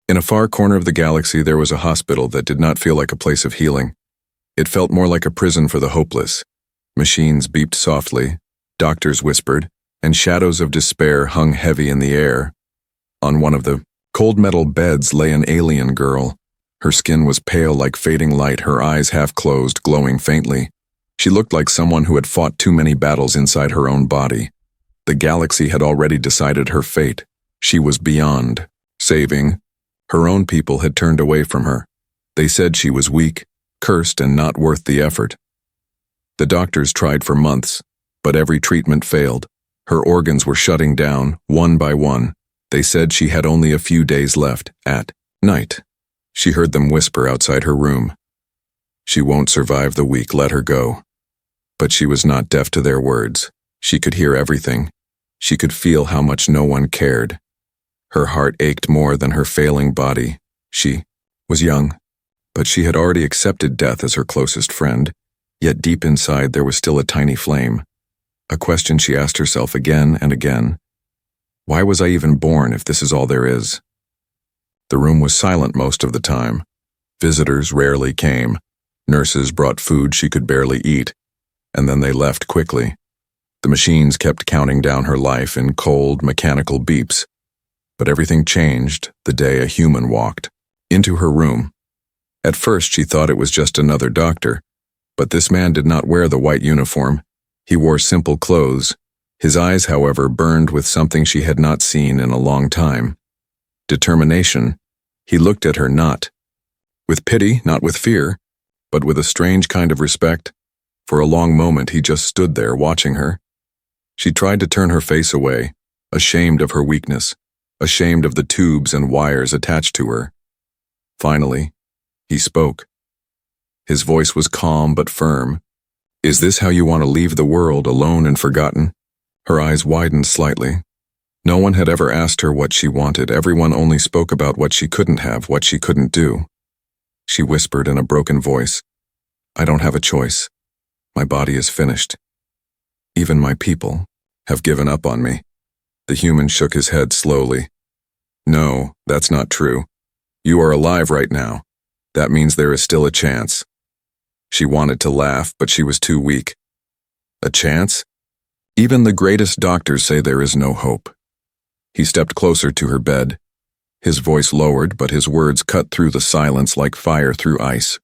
In a far corner of the galaxy, there was a hospital that did not feel like a place of healing. It felt more like a prison for the hopeless. Machines beeped softly, doctors whispered, and shadows of despair hung heavy in the air. On one of the cold metal beds lay an alien girl. Her skin was pale like fading light, her eyes half closed, glowing faintly. She looked like someone who had fought too many battles inside her own body. The galaxy had already decided her fate. She was beyond saving. Her own people had turned away from her. They said she was weak, cursed, and not worth the effort. The doctors tried for months, but every treatment failed. Her organs were shutting down, one by one. They said she had only a few days left. At night, she heard them whisper outside her room. She won't survive the week, let her go. But she was not deaf to their words. She could hear everything. She could feel how much no one cared. Her heart ached more than her failing body. She was young, but she had already accepted death as her closest friend, yet deep inside there was still a tiny flame. A question she asked herself again and again. Why was I even born if this is all there is? The room was silent most of the time. Visitors rarely came. Nurses brought food she could barely eat, and then they left quickly. The machines kept counting down her life in cold, mechanical beeps. But everything changed the day a human walked into her room. At first she thought it was just another doctor, but this man did not wear the white uniform. He wore simple clothes. His eyes, however, burned with something she had not seen in a long time. Determination. He looked at her not with pity, not with fear, but with a strange kind of respect. For a long moment he just stood there watching her. She tried to turn her face away, ashamed of her weakness, ashamed of the tubes and wires attached to her. Finally, he spoke. His voice was calm but firm. Is this how you want to leave the world, alone and forgotten? Her eyes widened slightly. No one had ever asked her what she wanted. Everyone only spoke about what she couldn't have, what she couldn't do. She whispered in a broken voice, I don't have a choice. My body is finished. Even my people have given up on me. The human shook his head slowly. No, that's not true. You are alive right now. That means there is still a chance. She wanted to laugh, but she was too weak. A chance? Even the greatest doctors say there is no hope. He stepped closer to her bed. His voice lowered, but his words cut through the silence like fire through ice.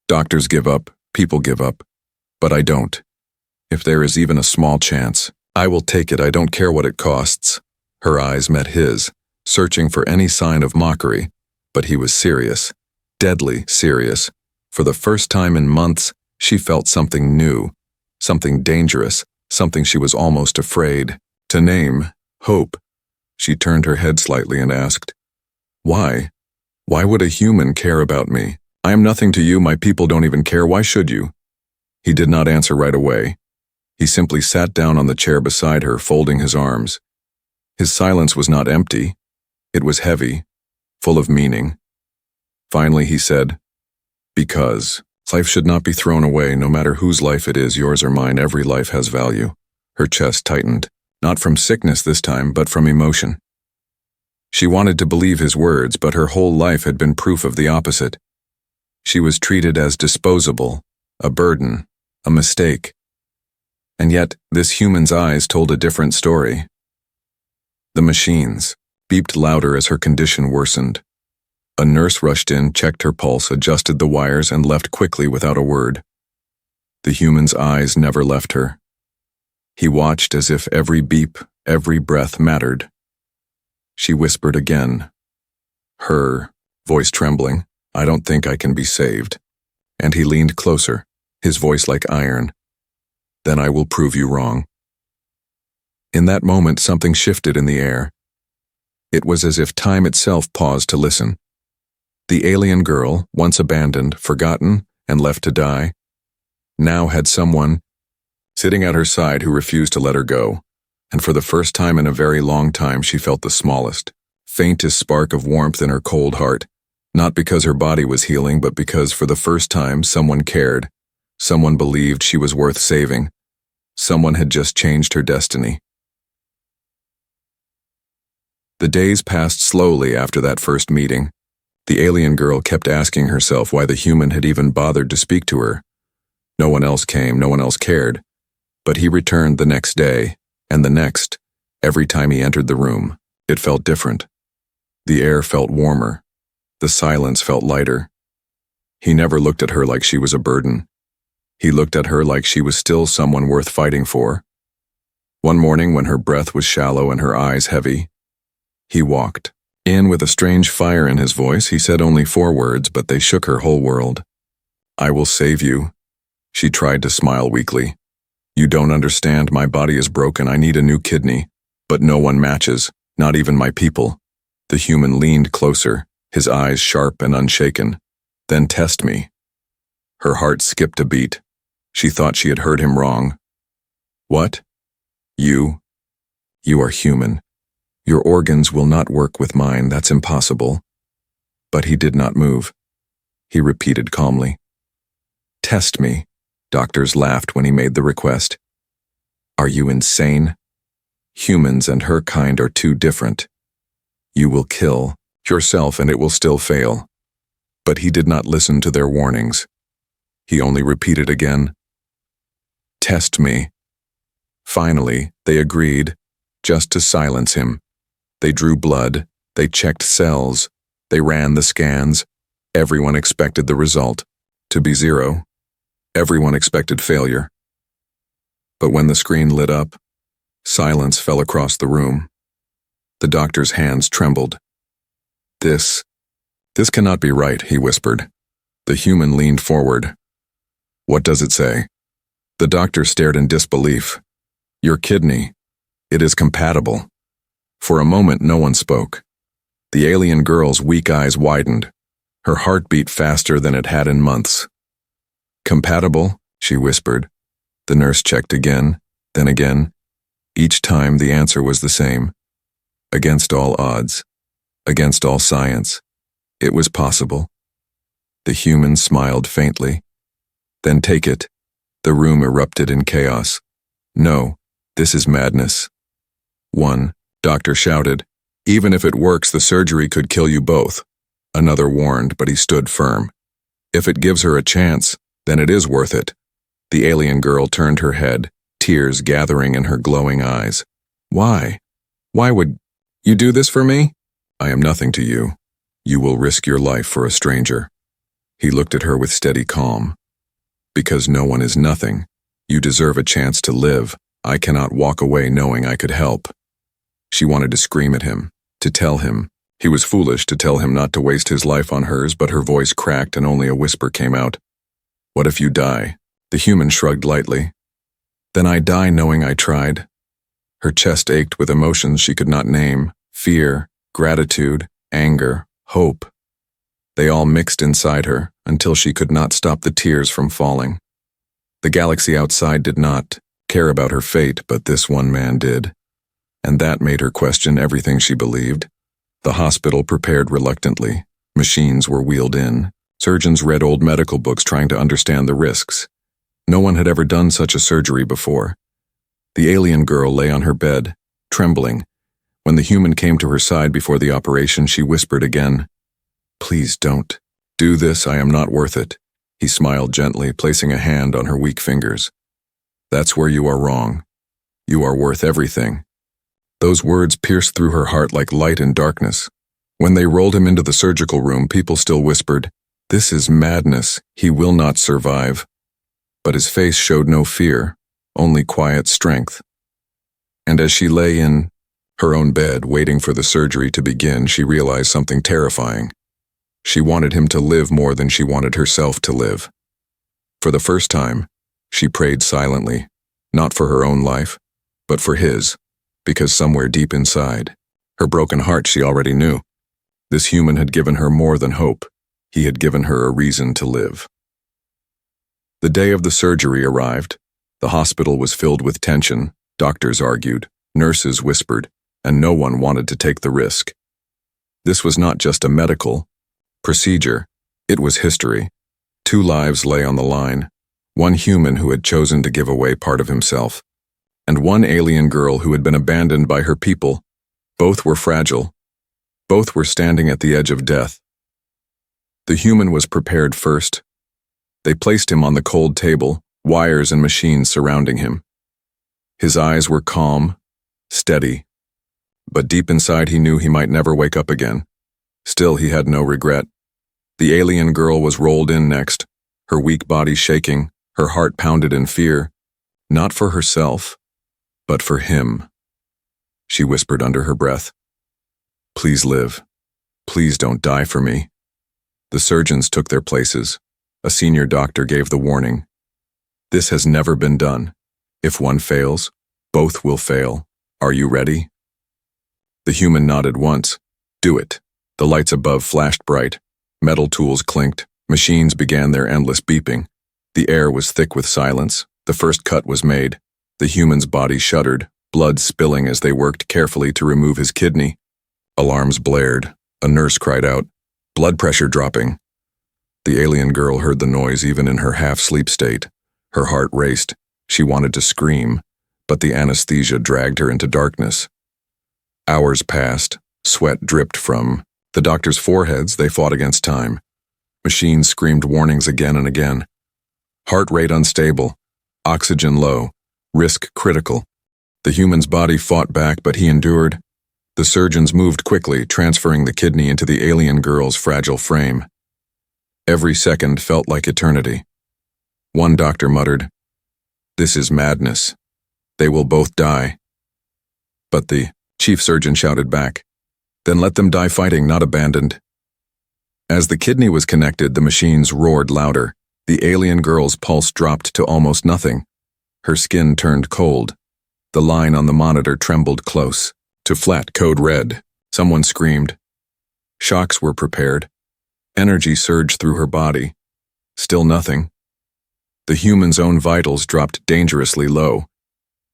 Doctors give up, people give up, but I don't. If there is even a small chance, I will take it. I don't care what it costs. Her eyes met his, searching for any sign of mockery, but he was serious, deadly serious. For the first time in months, she felt something new, something dangerous, something she was almost afraid to name, hope. She turned her head slightly and asked, Why? Why would a human care about me? I am nothing to you, my people don't even care, why should you? He did not answer right away. He simply sat down on the chair beside her, folding his arms. His silence was not empty. It was heavy, full of meaning. Finally he said, Because life should not be thrown away, no matter whose life it is, yours or mine, every life has value. Her chest tightened, not from sickness this time, but from emotion. She wanted to believe his words, but her whole life had been proof of the opposite. She was treated as disposable, a burden, a mistake. And yet, this human's eyes told a different story. The machines beeped louder as her condition worsened. A nurse rushed in, checked her pulse, adjusted the wires, and left quickly without a word. The human's eyes never left her. He watched as if every beep, every breath mattered. She whispered again, her voice trembling, I don't think I can be saved. And he leaned closer, his voice like iron. Then I will prove you wrong. In that moment, something shifted in the air. It was as if time itself paused to listen. The alien girl, once abandoned, forgotten, and left to die, now had someone sitting at her side who refused to let her go. And for the first time in a very long time, she felt the smallest, faintest spark of warmth in her cold heart, not because her body was healing, but because for the first time someone cared, someone believed she was worth saving, someone had just changed her destiny. The days passed slowly after that first meeting. The alien girl kept asking herself why the human had even bothered to speak to her. No one else came, no one else cared. But he returned the next day, and the next. Every time he entered the room, it felt different. The air felt warmer. The silence felt lighter. He never looked at her like she was a burden. He looked at her like she was still someone worth fighting for. One morning, when her breath was shallow and her eyes heavy, he walked in with a strange fire in his voice. He said only 4 words, but they shook her whole world. "I will save you." She tried to smile weakly. "You don't understand. My body is broken. I need a new kidney. But no one matches, not even my people." The human leaned closer, his eyes sharp and unshaken. "Then test me." Her heart skipped a beat. She thought she had heard him wrong. "What? You? You are human. Your organs will not work with mine. That's impossible." But he did not move. He repeated calmly, "Test me." Doctors laughed when he made the request. "Are you insane? Humans and her kind are too different. You will kill yourself and it will still fail." But he did not listen to their warnings. He only repeated again, "Test me." Finally, they agreed, just to silence him. They drew blood, they checked cells, they ran the scans. Everyone expected the result to be 0. Everyone expected failure. But when the screen lit up, silence fell across the room. The doctor's hands trembled. This cannot be right," he whispered. The human leaned forward. "What does it say?" The doctor stared in disbelief. "Your kidney. It is compatible." For a moment, no one spoke. The alien girl's weak eyes widened. Her heart beat faster than it had in months. "Compatible?" she whispered. The nurse checked again, then again. Each time the answer was the same. Against all odds, against all science, it was possible. The human smiled faintly. "Then take it." The room erupted in chaos. "No, this is madness." One doctor shouted, "Even if it works, the surgery could kill you both." Another warned, but he stood firm. "If it gives her a chance, then it is worth it." The alien girl turned her head, tears gathering in her glowing eyes. "Why? Why would you do this for me?" "I am nothing to you. You will risk your life for a stranger." He looked at her with steady calm. "Because no one is nothing. You deserve a chance to live. I cannot walk away knowing I could help." She wanted to scream at him, to tell him. He was foolish to tell him not to waste his life on hers, but her voice cracked and only a whisper came out. "What if you die?" The human shrugged lightly. "Then I die knowing I tried." Her chest ached with emotions she could not name: fear, gratitude, anger, hope. They all mixed inside her until she could not stop the tears from falling. The galaxy outside did not care about her fate, but this one man did. And that made her question everything she believed. The hospital prepared reluctantly. Machines were wheeled in. Surgeons read old medical books trying to understand the risks. No one had ever done such a surgery before. The alien girl lay on her bed, trembling. When the human came to her side before the operation, she whispered again, "Please don't do this. I am not worth it." He smiled gently, placing a hand on her weak fingers. "That's where you are wrong. You are worth everything." Those words pierced through her heart like light in darkness. When they rolled him into the surgical room, people still whispered, "This is madness. He will not survive." But his face showed no fear, only quiet strength. And as she lay in her own bed, waiting for the surgery to begin, she realized something terrifying. She wanted him to live more than she wanted herself to live. For the first time, she prayed silently, not for her own life, but for his, because somewhere deep inside, her broken heart she already knew. This human had given her more than hope. He had given her a reason to live. The day of the surgery arrived. The hospital was filled with tension. Doctors argued, nurses whispered, and no one wanted to take the risk. This was not just a medical procedure, it was history. 2 lives lay on the line, one human who had chosen to give away part of himself, and one alien girl who had been abandoned by her people. Both were fragile. Both were standing at the edge of death. The human was prepared first. They placed him on the cold table, wires and machines surrounding him. His eyes were calm, steady, but deep inside he knew he might never wake up again. Still, he had no regret. The alien girl was rolled in next, her weak body shaking, her heart pounded in fear, not for herself, but for him. She whispered under her breath, "Please live. Please don't die for me." The surgeons took their places. A senior doctor gave the warning. "This has never been done. If one fails, both will fail. Are you ready?" The human nodded once. "Do it." The lights above flashed bright. Metal tools clinked. Machines began their endless beeping. The air was thick with silence. The first cut was made. The human's body shuddered, blood spilling as they worked carefully to remove his kidney. Alarms blared. A nurse cried out, "Blood pressure dropping." The alien girl heard the noise even in her half-sleep state. Her heart raced. She wanted to scream, but the anesthesia dragged her into darkness. Hours passed. Sweat dripped from the doctors' foreheads. They fought against time. Machines screamed warnings again and again. Heart rate unstable. Oxygen low. Risk critical. The human's body fought back, but he endured. The surgeons moved quickly, transferring the kidney into the alien girl's fragile frame. Every second felt like eternity. One doctor muttered, "This is madness. They will both die." But the chief surgeon shouted back, "Then let them die fighting, not abandoned." As the kidney was connected, the machines roared louder. The alien girl's pulse dropped to almost nothing. Her skin turned cold. The line on the monitor trembled close to flat code red. Someone screamed. Shocks were prepared. Energy surged through her body. Still nothing. The human's own vitals dropped dangerously low.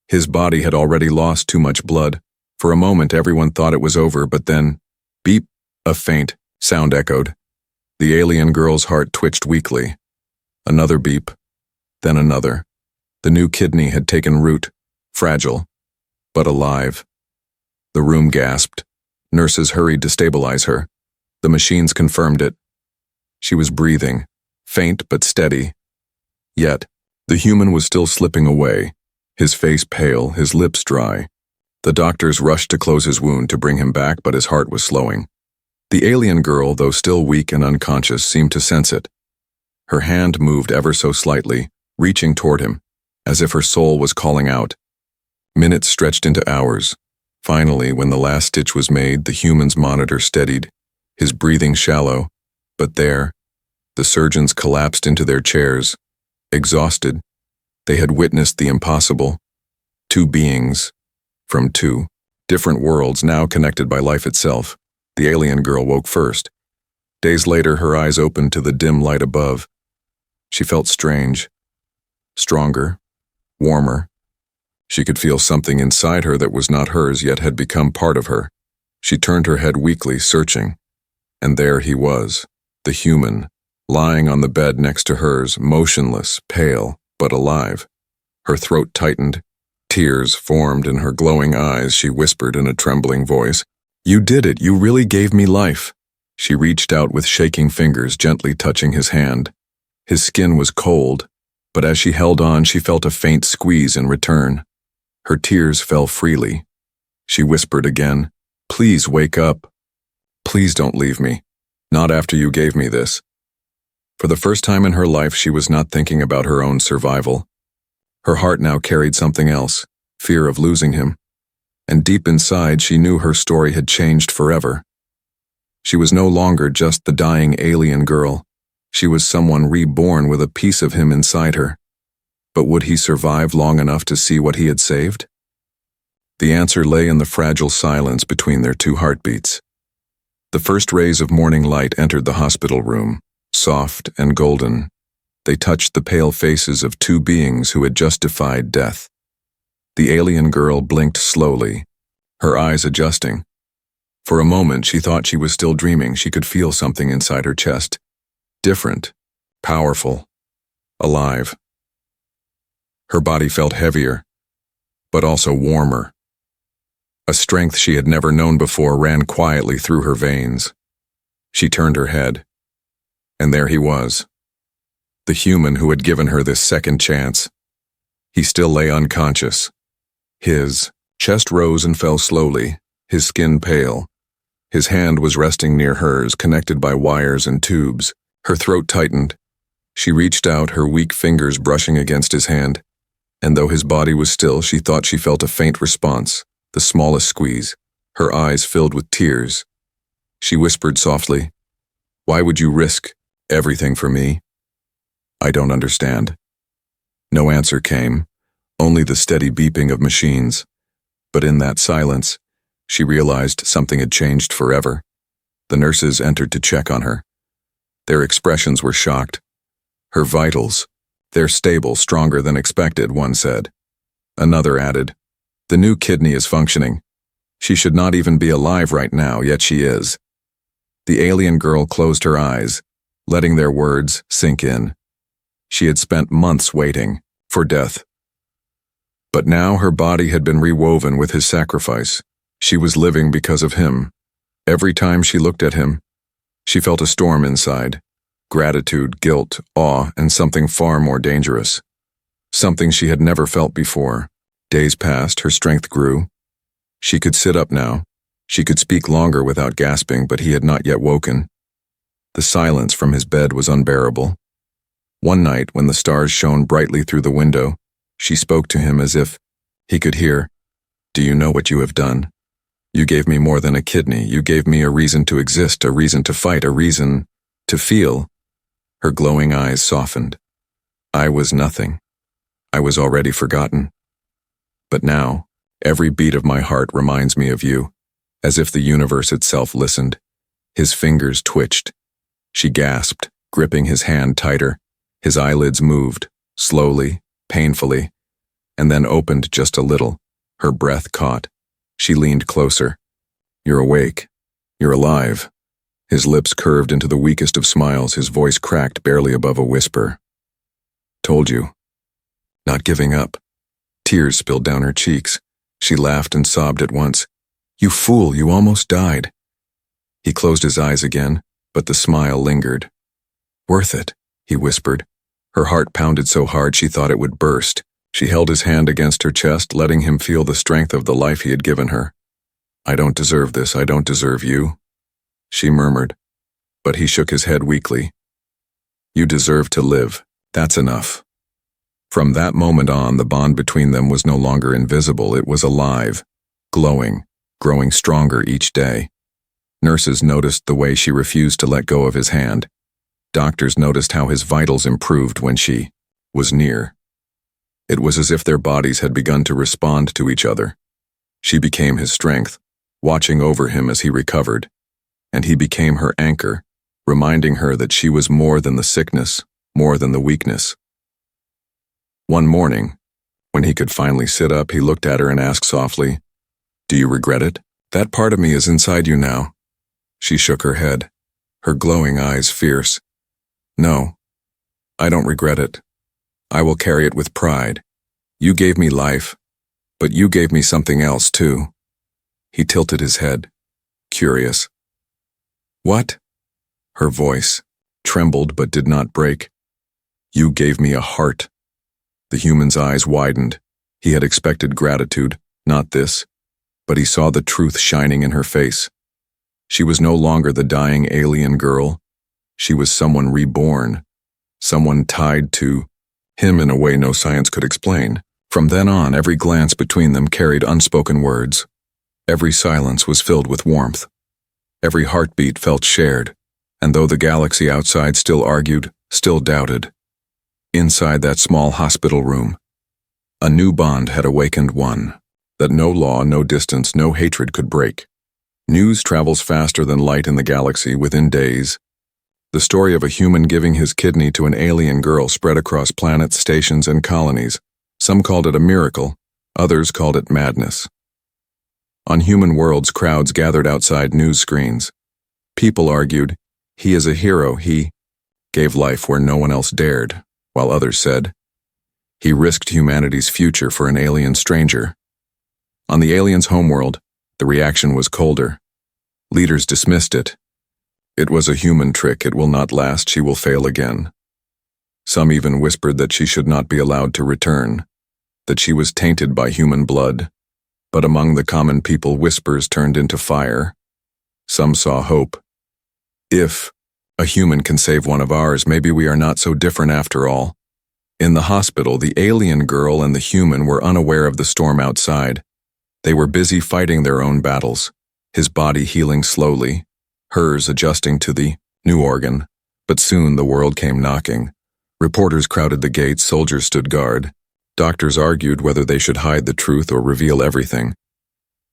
His body had already lost too much blood. For a moment, everyone thought it was over, but then, beep, a faint sound echoed. The alien girl's heart twitched weakly. Another beep, then another. The new kidney had taken root, fragile, but alive. The room gasped. Nurses hurried to stabilize her. The machines confirmed it. She was breathing, faint but steady. Yet, the human was still slipping away, his face pale, his lips dry. The doctors rushed to close his wound to bring him back, but his heart was slowing. The alien girl, though still weak and unconscious, seemed to sense it. Her hand moved ever so slightly, reaching toward him, as if her soul was calling out. Minutes stretched into hours. Finally, when the last stitch was made, the human's monitor steadied, his breathing shallow. But there, the surgeons collapsed into their chairs, exhausted. They had witnessed the impossible. Two beings, from two different worlds now connected by life itself. The alien girl woke first. Days later, her eyes opened to the dim light above. She felt strange, stronger, warmer. She could feel something inside her that was not hers yet had become part of her. She turned her head weakly, searching. And there he was, the human, lying on the bed next to hers, motionless, pale, but alive. Her throat tightened. Tears formed in her glowing eyes. She whispered in a trembling voice, "You did it. You really gave me life." She reached out with shaking fingers, gently touching his hand. His skin was cold, but as she held on, she felt a faint squeeze in return. Her tears fell freely. She whispered again, "Please wake up. Please don't leave me. Not after you gave me this." For the first time in her life, she was not thinking about her own survival. Her heart now carried something else, fear of losing him. And deep inside, she knew her story had changed forever. She was no longer just the dying alien girl. She was someone reborn with a piece of him inside her. But would he survive long enough to see what he had saved? The answer lay in the fragile silence between their two heartbeats. The first rays of morning light entered the hospital room, soft and golden. They touched the pale faces of two beings who had just defied death. The alien girl blinked slowly, her eyes adjusting. For a moment, she thought she was still dreaming. She could feel something inside her chest. Different, powerful, alive. Her body felt heavier, but also warmer. A strength she had never known before ran quietly through her veins. She turned her head, and there he was, the human who had given her this second chance. He still lay unconscious. His chest rose and fell slowly, his skin pale. His hand was resting near hers, connected by wires and tubes. Her throat tightened. She reached out, her weak fingers brushing against his hand, and though his body was still, she thought she felt a faint response, the smallest squeeze. Her eyes filled with tears. She whispered softly, "Why would you risk everything for me?" "I don't understand." No answer came, only the steady beeping of machines. But in that silence, she realized something had changed forever. The nurses entered to check on her. Their expressions were shocked. "Her vitals, they're stable, stronger than expected," one said. Another added, "The new kidney is functioning. She should not even be alive right now, yet she is." The alien girl closed her eyes, letting their words sink in. She had spent months waiting for death. But now her body had been rewoven with his sacrifice. She was living because of him. Every time she looked at him, she felt a storm inside. Gratitude, guilt, awe, and something far more dangerous. Something she had never felt before. Days passed, her strength grew. She could sit up now. She could speak longer without gasping, but he had not yet woken. The silence from his bed was unbearable. One night, when the stars shone brightly through the window, she spoke to him as if he could hear. "Do you know what you have done? You gave me more than a kidney. You gave me a reason to exist, a reason to fight, a reason to feel." Her glowing eyes softened. "I was nothing. I was already forgotten. But now, every beat of my heart reminds me of you," as if the universe itself listened. His fingers twitched. She gasped, gripping his hand tighter. His eyelids moved, slowly, painfully, and then opened just a little. Her breath caught. She leaned closer. "You're awake. You're alive." His lips curved into the weakest of smiles, his voice cracked barely above a whisper. "Told you. Not giving up." Tears spilled down her cheeks. She laughed and sobbed at once. "You fool, you almost died." He closed his eyes again, but the smile lingered. "Worth it," he whispered. Her heart pounded so hard she thought it would burst. She held his hand against her chest, letting him feel the strength of the life he had given her. "I don't deserve this, I don't deserve you," she murmured, but he shook his head weakly. "You deserve to live. That's enough." From that moment on, the bond between them was no longer invisible, it was alive, glowing, growing stronger each day. Nurses noticed the way she refused to let go of his hand. Doctors noticed how his vitals improved when she was near. It was as if their bodies had begun to respond to each other. She became his strength, watching over him as he recovered, and he became her anchor, reminding her that she was more than the sickness, more than the weakness. One morning, when he could finally sit up, he looked at her and asked softly, "Do you regret it? That part of me is inside you now." She shook her head, her glowing eyes fierce. "No, I don't regret it. I will carry it with pride. You gave me life, but you gave me something else too." He tilted his head, curious. "What?" Her voice trembled but did not break. "You gave me a heart." The human's eyes widened. He had expected gratitude, not this, but he saw the truth shining in her face. She was no longer the dying alien girl. She was someone reborn, someone tied to him in a way no science could explain. From then on, every glance between them carried unspoken words. Every silence was filled with warmth. Every heartbeat felt shared, and though the galaxy outside still argued, still doubted, inside that small hospital room, a new bond had awakened, one that no law, no distance, no hatred could break. News travels faster than light in the galaxy. Within days, the story of a human giving his kidney to an alien girl spread across planets, stations, and colonies. Some called it a miracle, others called it madness. On human worlds, crowds gathered outside news screens. People argued, "He is a hero, he gave life where no one else dared," while others said, "He risked humanity's future for an alien stranger." On the alien's homeworld, The reaction was colder. Leaders dismissed it. It was a human trick, it will not last, she will fail again. Some even whispered that she should not be allowed to return, that she was tainted by human blood. But among the common people, whispers turned into fire. Some saw hope. If a human can save one of ours, maybe we are not so different after all. In the hospital, the alien girl and the human were unaware of the storm outside. They were busy fighting their own battles, his body healing slowly, hers adjusting to the new organ. But soon the world came knocking. Reporters crowded the gates, soldiers stood guard. Doctors argued whether they should hide the truth or reveal everything.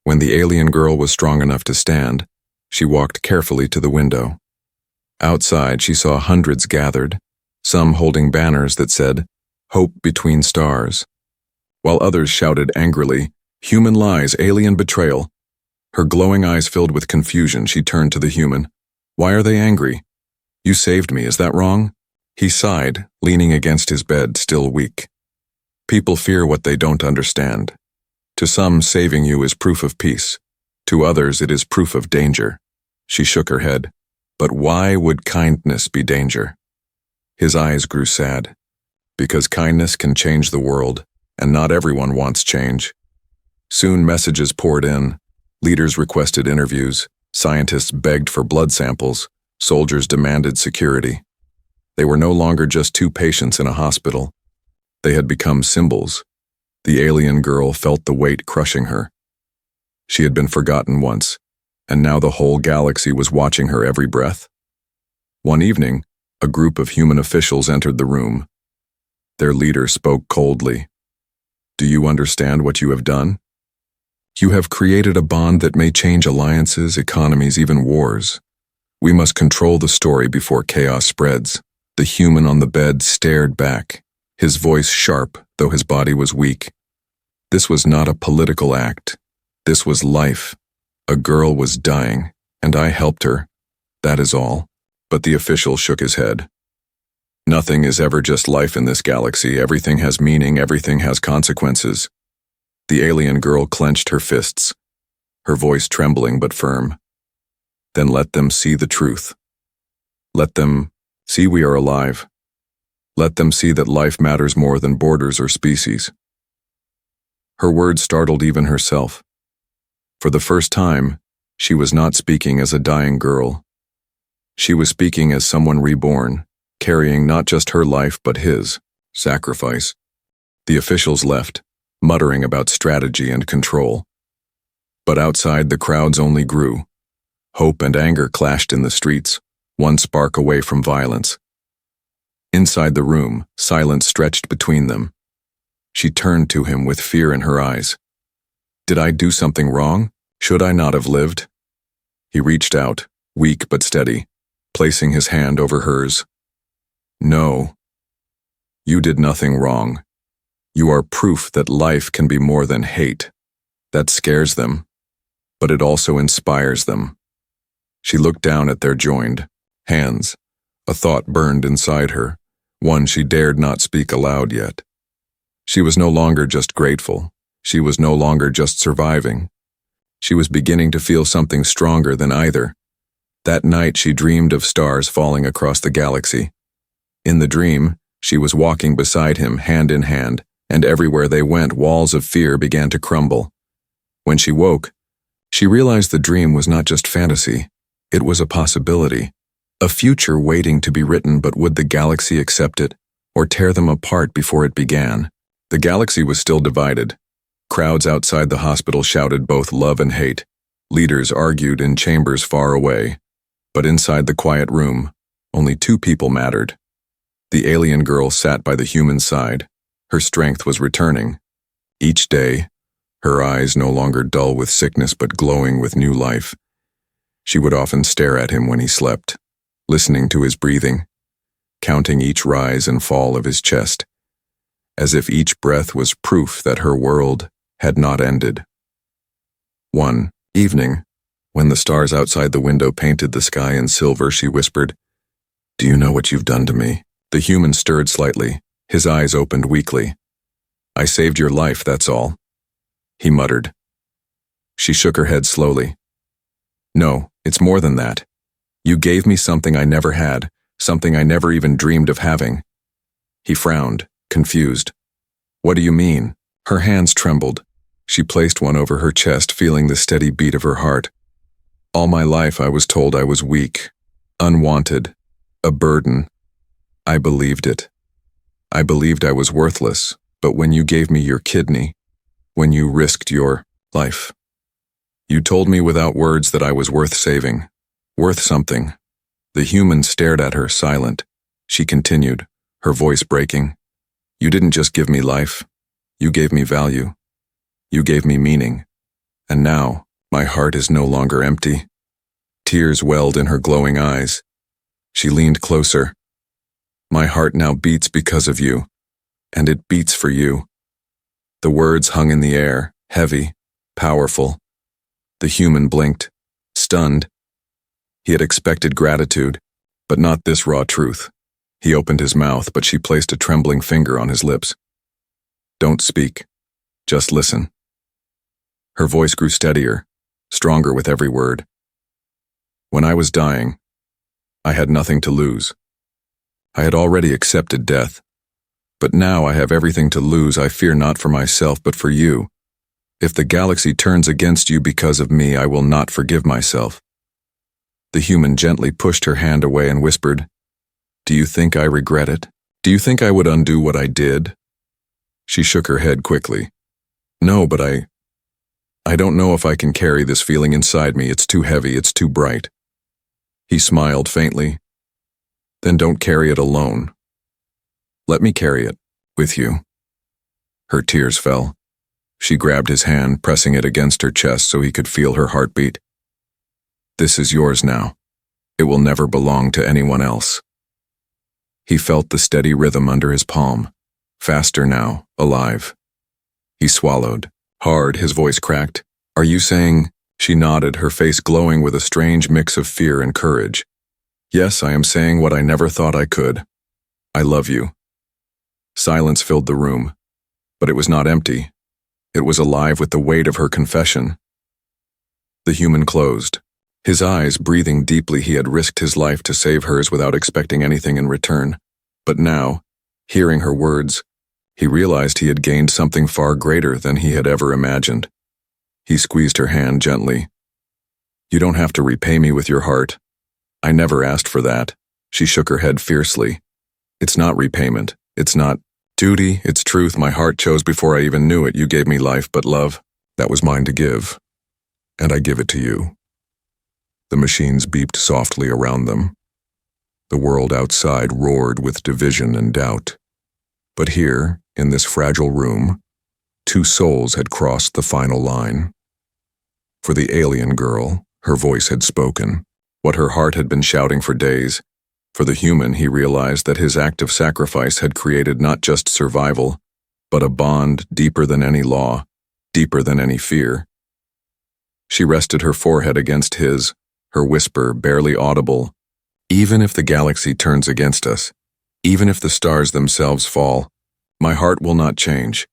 When the alien girl was strong enough to stand, she walked carefully to the window. Outside, she saw hundreds gathered, some holding banners that said, "Hope between stars," while others shouted angrily, "Human lies, alien betrayal." Her glowing eyes filled with confusion, she turned to the human. "Why are they angry? You saved me, is that wrong?" He sighed, leaning against his bed, still weak. "People fear what they don't understand. To some, saving you is proof of peace. To others, it is proof of danger." She shook her head. "But why would kindness be danger?" His eyes grew sad. "Because kindness can change the world, and not everyone wants change." Soon messages poured in. Leaders requested interviews. Scientists begged for blood samples. Soldiers demanded security. They were no longer just two patients in a hospital. They had become symbols. The alien girl felt the weight crushing her. She had been forgotten once, and now the whole galaxy was watching her every breath. One evening, a group of human officials entered the room. Their leader spoke coldly. "Do you understand what you have done? You have created a bond that may change alliances, economies, even wars. We must control the story before chaos spreads." The human on the bed stared back, his voice sharp, though his body was weak. This was not a political act. This was life. A girl was dying, and I helped her. That is all. But the official shook his head. "Nothing is ever just life in this galaxy. Everything has meaning, everything has consequences." The alien girl clenched her fists, her voice trembling but firm. "Then let them see the truth. Let them see we are alive. Let them see that life matters more than borders or species." Her words startled even herself. For the first time, she was not speaking as a dying girl. She was speaking as someone reborn, carrying not just her life but his sacrifice. The officials left, muttering about strategy and control. But outside, the crowds only grew. Hope and anger clashed in the streets, one spark away from violence. Inside the room, silence stretched between them. She turned to him with fear in her eyes. "Did I do something wrong? Should I not have lived?" He reached out, weak but steady, placing his hand over hers. "No. You did nothing wrong. You are proof that life can be more than hate. That scares them, but it also inspires them." She looked down at their joined hands. A thought burned inside her, one she dared not speak aloud yet. She was no longer just grateful. She was no longer just surviving. She was beginning to feel something stronger than either. That night she dreamed of stars falling across the galaxy. In the dream, she was walking beside him, hand in hand, and everywhere they went, walls of fear began to crumble. When she woke, she realized the dream was not just fantasy. It was a possibility. A future waiting to be written, but would the galaxy accept it, or tear them apart before it began? The galaxy was still divided. Crowds outside the hospital shouted both love and hate. Leaders argued in chambers far away. But inside the quiet room, only two people mattered. The alien girl sat by the human side. Her strength was returning. Each day, her eyes no longer dull with sickness but glowing with new life. She would often stare at him when he slept, listening to his breathing, counting each rise and fall of his chest, as if each breath was proof that her world had not ended. One evening, when the stars outside the window painted the sky in silver, she whispered, "Do you know what you've done to me?" The human stirred slightly, his eyes opened weakly. "I saved your life, that's all." He muttered, She shook her head slowly. No, it's more than that. You gave me something I never had, something I never even dreamed of having. He frowned, confused. What do you mean? Her hands trembled. She placed one over her chest, feeling the steady beat of her heart. All my life I was told I was weak, unwanted, a burden. I believed it. I believed I was worthless, but when you gave me your kidney, when you risked your life, you told me without words that I was worth saving, worth something. The human stared at her, silent. She continued, her voice breaking. You didn't just give me life. You gave me value. You gave me meaning. And now, my heart is no longer empty. Tears welled in her glowing eyes. She leaned closer. My heart now beats because of you, and it beats for you. The words hung in the air, heavy, powerful. The human blinked, stunned. He had expected gratitude, but not this raw truth. He opened his mouth, but she placed a trembling finger on his lips. Don't speak. Just listen. Her voice grew steadier, stronger with every word. When I was dying, I had nothing to lose. I had already accepted death. But now I have everything to lose. I fear not for myself, but for you. If the galaxy turns against you because of me, I will not forgive myself. The human gently pushed her hand away and whispered, Do you think I regret it? Do you think I would undo what I did? She shook her head quickly. No, but I don't know if I can carry this feeling inside me. It's too heavy, it's too bright. He smiled faintly. Then don't carry it alone. Let me carry it, with you. Her tears fell. She grabbed his hand, pressing it against her chest so he could feel her heartbeat. This is yours now. It will never belong to anyone else. He felt the steady rhythm under his palm, faster now, alive. He swallowed. Hard, his voice cracked. Are you saying? She nodded, her face glowing with a strange mix of fear and courage. Yes, I am saying what I never thought I could. I love you. Silence filled the room, but it was not empty. It was alive with the weight of her confession. The human closed. His eyes breathing deeply. He had risked his life to save hers without expecting anything in return. But now, hearing her words, he realized he had gained something far greater than he had ever imagined. He squeezed her hand gently. You don't have to repay me with your heart. I never asked for that. She shook her head fiercely. It's not repayment. It's not duty. It's truth. My heart chose before I even knew it. You gave me life, but love, that was mine to give. And I give it to you. The machines beeped softly around them. The world outside roared with division and doubt. But here, in this fragile room, two souls had crossed the final line. For the alien girl, her voice had spoken, what her heart had been shouting for days. For the human, he realized that his act of sacrifice had created not just survival, but a bond deeper than any law, deeper than any fear. She rested her forehead against his, her whisper barely audible. Even if the galaxy turns against us, even if the stars themselves fall, my heart will not change.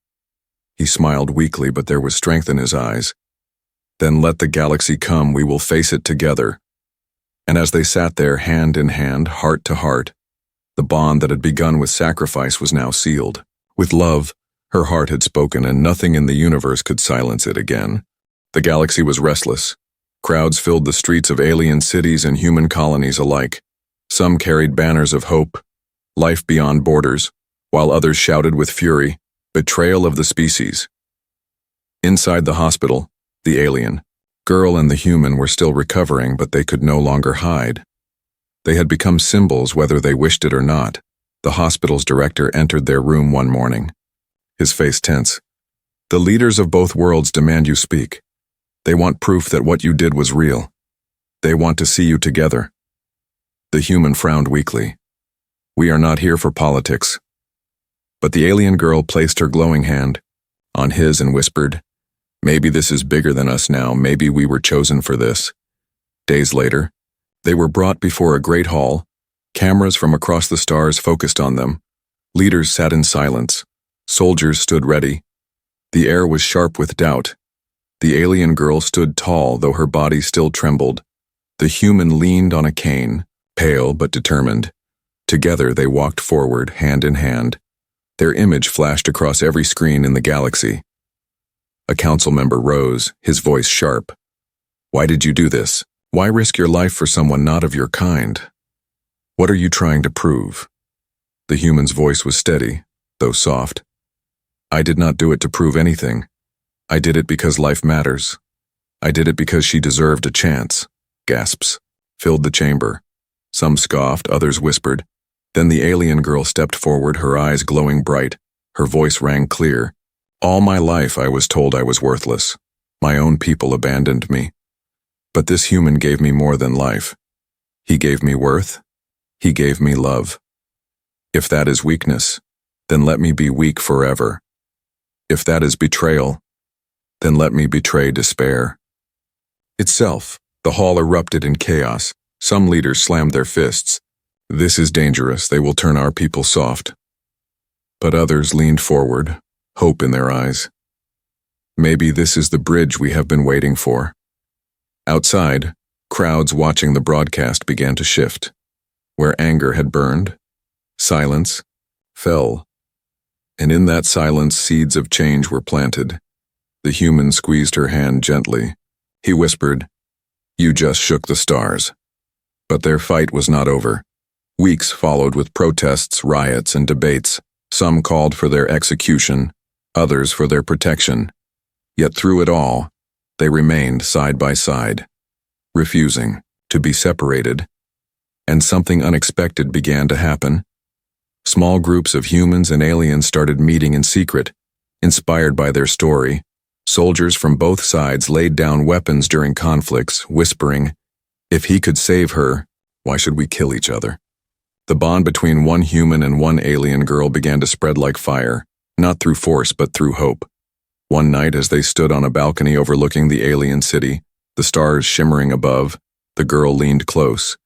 He smiled weakly, but there was strength in his eyes. Then let the galaxy come, we will face it together. And as they sat there, hand in hand, heart to heart, the bond that had begun with sacrifice was now sealed. With love, her heart had spoken, and nothing in the universe could silence it again. The galaxy was restless. Crowds filled the streets of alien cities and human colonies alike. Some carried banners of hope, life beyond borders, while others shouted with fury, betrayal of the species. Inside the hospital, the alien girl and the human were still recovering, but they could no longer hide. They had become symbols whether they wished it or not. The hospital's director entered their room one morning, his face tense. The leaders of both worlds demand you speak. They want proof that what you did was real. They want to see you together. The human frowned weakly. We are not here for politics. But the alien girl placed her glowing hand on his and whispered, Maybe this is bigger than us now. Maybe we were chosen for this. Days later, they were brought before a great hall. Cameras from across the stars focused on them. Leaders sat in silence. Soldiers stood ready. The air was sharp with doubt. The alien girl stood tall, though her body still trembled. The human leaned on a cane, pale but determined. Together they walked forward, hand in hand. Their image flashed across every screen in the galaxy. A council member rose, his voice sharp. "Why did you do this? Why risk your life for someone not of your kind? What are you trying to prove?" The human's voice was steady, though soft. "I did not do it to prove anything. I did it because life matters. I did it because she deserved a chance." Gasps filled the chamber. Some scoffed, others whispered. Then the alien girl stepped forward, her eyes glowing bright. Her voice rang clear. "All my life I was told I was worthless. My own people abandoned me. But this human gave me more than life. He gave me worth. He gave me love. If that is weakness, then let me be weak forever. If that is betrayal, then let me betray despair." Itself, the hall erupted in chaos. Some leaders slammed their fists. "This is dangerous, they will turn our people soft." But others leaned forward, hope in their eyes. "Maybe this is the bridge we have been waiting for." Outside, crowds watching the broadcast began to shift. Where anger had burned, silence fell. And in that silence, seeds of change were planted. The human squeezed her hand gently. He whispered, "You just shook the stars." But their fight was not over. Weeks followed with protests, riots, and debates. Some called for their execution, others for their protection. Yet through it all, they remained side by side, refusing to be separated. And something unexpected began to happen. Small groups of humans and aliens started meeting in secret. Inspired by their story, soldiers from both sides laid down weapons during conflicts, whispering, "If he could save her, why should we kill each other?" The bond between one human and one alien girl began to spread like fire, not through force but through hope. One night, as they stood on a balcony overlooking the alien city, the stars shimmering above, the girl leaned close.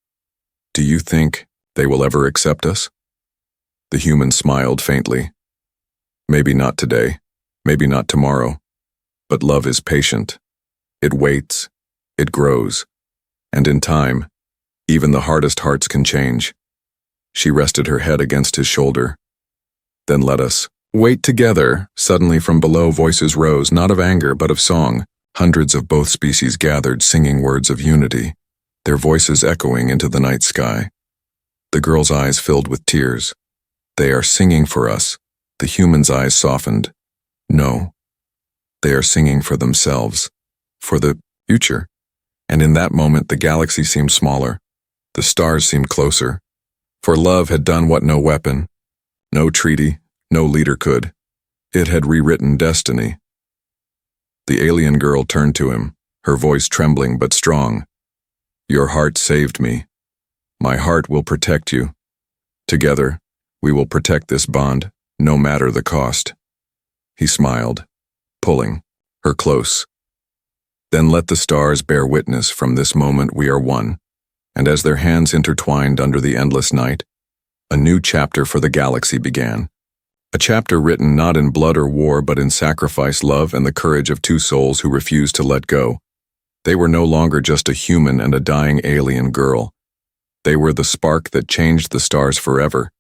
"Do you think they will ever accept us?" The human smiled faintly. "Maybe not today, maybe not tomorrow, but love is patient. It waits, it grows, and in time, even the hardest hearts can change." She rested her head against his shoulder. "Then let us wait together." Suddenly from below voices rose, not of anger but of song. Hundreds of both species gathered, singing words of unity, their voices echoing into the night sky. The girl's eyes filled with tears. "They are singing for us." The human's eyes softened. "No, they are singing for themselves, for the future." And in that moment the galaxy seemed smaller. The stars seemed closer. For love had done what no weapon, no treaty, no leader could. It had rewritten destiny. The alien girl turned to him, her voice trembling but strong. "Your heart saved me. My heart will protect you. Together, we will protect this bond, no matter the cost." He smiled, pulling her close. "Then let the stars bear witness, from this moment we are one." And as their hands intertwined under the endless night, a new chapter for the galaxy began. A chapter written not in blood or war but in sacrifice, love, and the courage of two souls who refused to let go. They were no longer just a human and a dying alien girl. They were the spark that changed the stars forever.